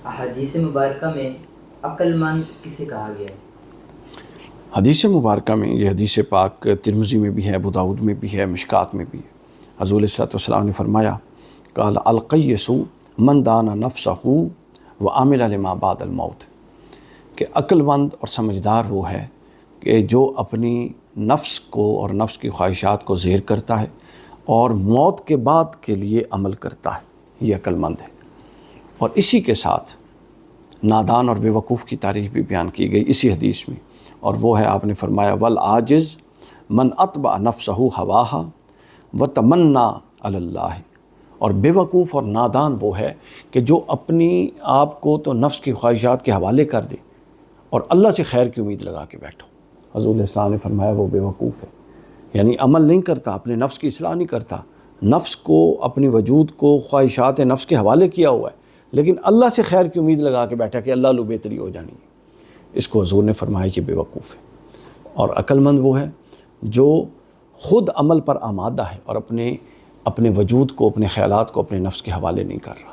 حدیث مبارکہ میں عقل مند کسے کہا گیا ہے؟ حدیث مبارکہ میں یہ حدیث پاک ترمذی میں بھی ہے، ابو داؤد میں بھی ہے، مشکات میں بھی ہے۔ حضور علیہ الصلوۃ والسلام نے فرمایا قال القیس من دان نفسہ وعمل لما بعد الموت، کہ عقل مند اور سمجھدار وہ ہے کہ جو اپنی نفس کو اور نفس کی خواہشات کو زیر کرتا ہے اور موت کے بعد کے لیے عمل کرتا ہے، یہ عقل مند ہے۔ اور اسی کے ساتھ نادان اور بے وقوف کی تعریف بھی بیان کی گئی اسی حدیث میں، اور وہ ہے آپ نے فرمایا والعاجز من اتبع نفسہ ہواہا وتمنا علی اللہ، اور بے وقوف اور نادان وہ ہے کہ جو اپنی آپ کو تو نفس کی خواہشات کے حوالے کر دے اور اللہ سے خیر کی امید لگا کے بیٹھو۔ حضور علیہ السلام نے فرمایا وہ بے وقوف ہے، یعنی عمل نہیں کرتا، اپنے نفس کی اصلاح نہیں کرتا، نفس کو اپنی وجود کو خواہشات نفس کے حوالے کیا ہوا ہے، لیکن اللہ سے خیر کی امید لگا کے بیٹھا کہ اللہ لو بہتری ہو جانی ہے، اس کو حضور نے فرمایا کہ بے وقوف ہے۔ اور عقل مند وہ ہے جو خود عمل پر آمادہ ہے اور اپنے وجود کو، اپنے خیالات کو اپنے نفس کے حوالے نہیں کر رہا۔